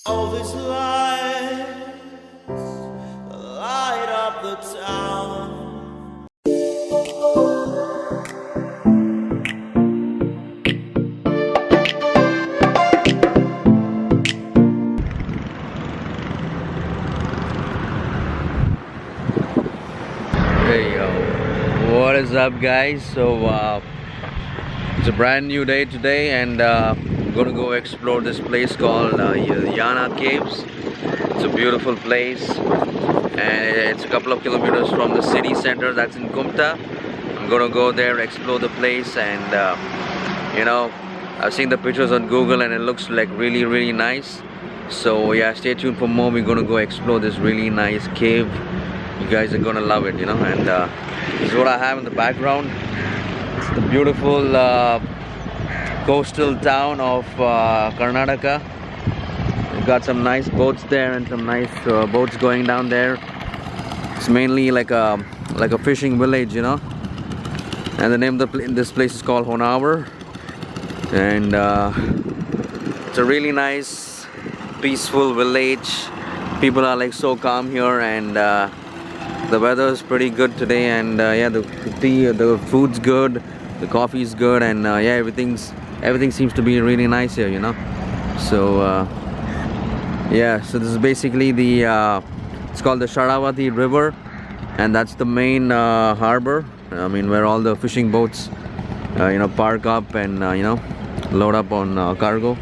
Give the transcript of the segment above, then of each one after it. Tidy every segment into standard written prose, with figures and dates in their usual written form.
All these lights light up the town. Hey yo, what is up guys? It's a brand new day today, and I'm gonna go explore this place called Yana Caves. It's a beautiful place, and it's a couple of kilometers from the city center that's in Kumta. I'm gonna go there, explore the place, and I've seen the pictures on Google and it looks like really nice. So yeah, stay tuned for more. We're gonna go explore this really nice cave. You guys are gonna love it, and this is what I have in the background. It's the beautiful coastal town of Karnataka. We've got some nice boats there and some nice boats going down there. It's mainly like a fishing village, and the name of this place is called Honavar. And it's a really nice peaceful village. People are like so calm here, and the weather is pretty good today, and yeah, the food's good, the coffee's good, and yeah, everything seems to be really nice here, So yeah, so this is basically the it's called the Sharavati River, and that's the main harbor. I mean, where all the fishing boats park up and load up on cargo.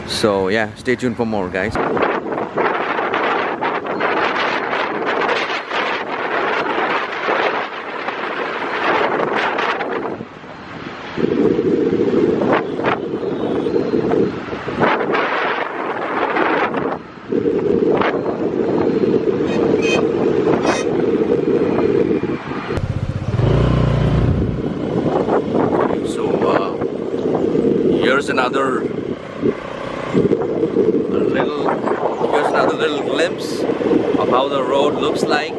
So yeah, stay tuned for more, guys. Here's another little glimpse of how the road looks like.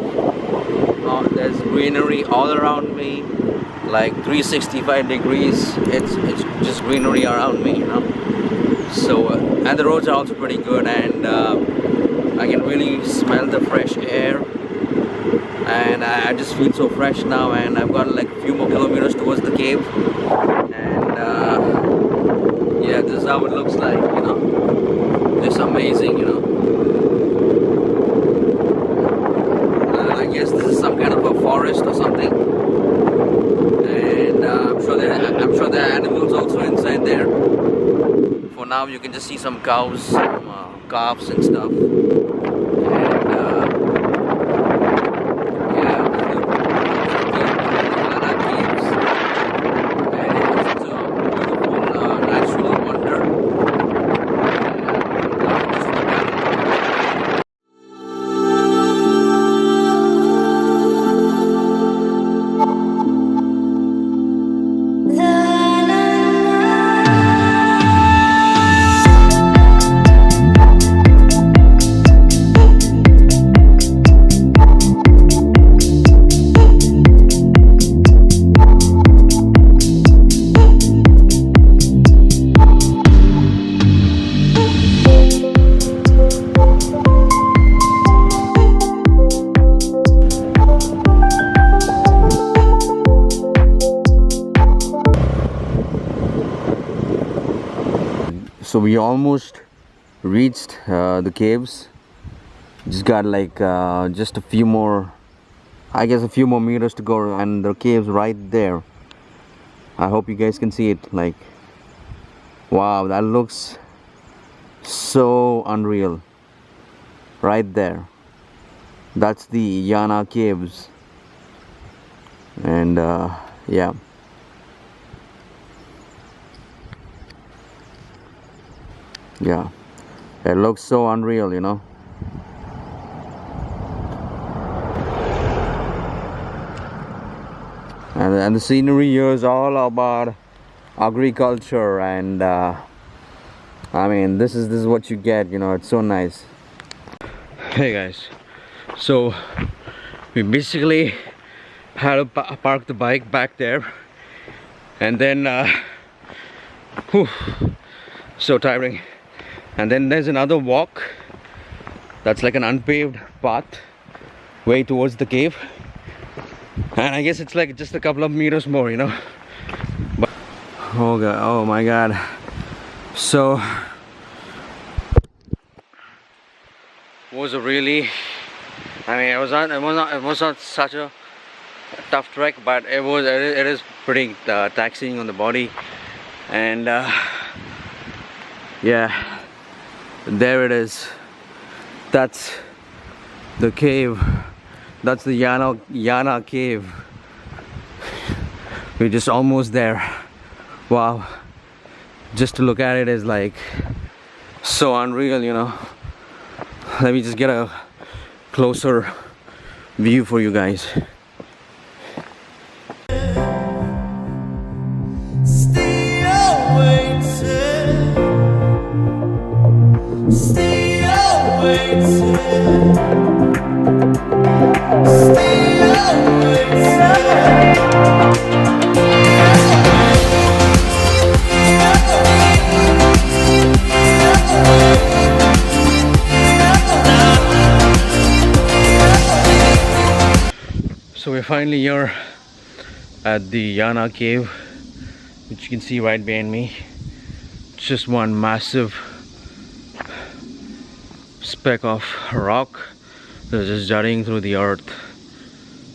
There's greenery all around me, like 365 degrees. It's just greenery around me, So and the roads are also pretty good, and I can really smell the fresh air, and I just feel so fresh now. And I've got like a few more kilometers towards the cave, and yeah, this is how it looks like, It's amazing, I guess this is some kind of a forest or something, and I'm sure there are animals also inside there. For now, you can just see some cows, some calves and stuff, and yeah, Yana Caves, and it's a beautiful natural wonder. So we almost reached the caves. Just got like just a few more, I guess a few more meters to go, and the cave's right there. I hope you guys can see it. Like, wow, that looks so unreal. Right there, that's the Yana Caves, and yeah. Yeah, it looks so unreal, And the scenery here is all about agriculture, and I mean, this is what you get, it's so nice. Hey guys, so we basically had to park the bike back there, and then whew, so tiring. And then there's another walk that's like an unpaved path way towards the cave, and I guess it's like just a couple of meters more, you know. But oh god, oh my god. So was a really, I mean, it was not such a tough trek, but it is pretty taxing on the body. And yeah, there it is. That's the cave. That's the Yana Cave. We're just almost there. Wow, just to look at it is like so unreal, you know. Let me just get a closer view for you guys. Still waiting. Still waiting. Still So we're finally here at the Yana Cave, which you can see right behind me. It's just one massive speck of rock that's just jutting through the earth.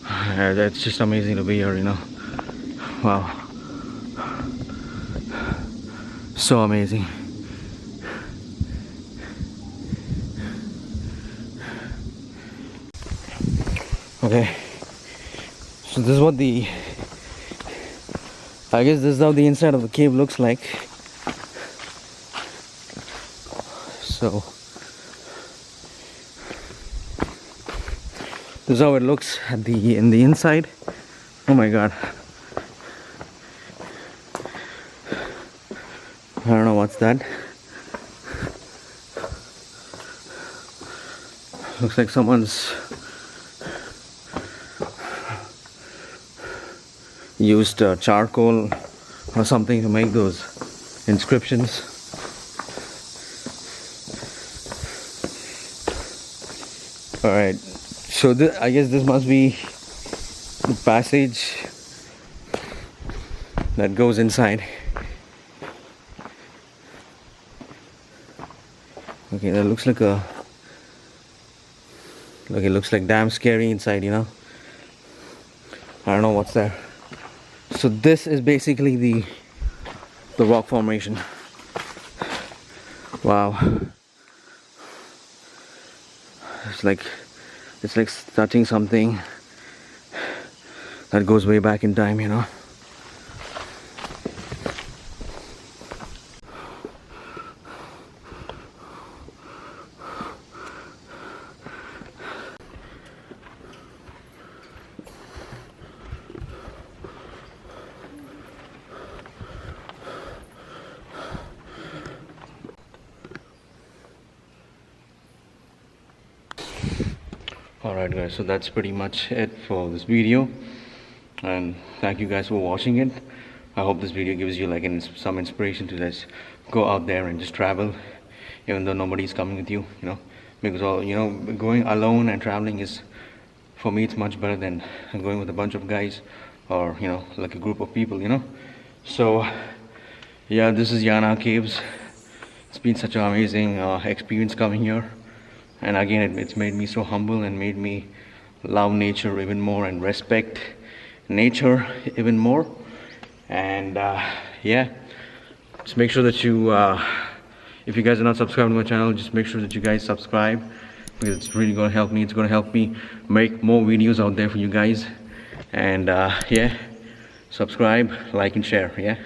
That's just amazing to be here, you know. Wow, so amazing. Okay, so this is what I guess this is how the inside of the cave looks like. So this is how it looks at in the inside. Oh my god, I don't know what's that. Looks like someone's used charcoal or something to make those inscriptions. Alright, so I guess this must be the passage that goes inside. Okay, that looks like it looks like damn scary inside, you know. I don't know what's there. So this is basically the rock formation. Wow, it's like touching something that goes way back in time, you know. Alright guys, so that's pretty much it for this video, and thank you guys for watching it. I hope this video gives you like some inspiration to just go out there and just travel, even though nobody's coming with you, you know, because going alone and traveling is, for me, it's much better than going with a bunch of guys or, you know, like a group of people, you know. So yeah, this is Yana Caves. It's been such an amazing experience coming here. And again, it's made me so humble and made me love nature even more and respect nature even more. And yeah, just make sure that you, if you guys are not subscribed to my channel, just make sure that you guys subscribe, because it's really going to help me. It's going to help me make more videos out there for you guys. And yeah, subscribe, like and share. Yeah.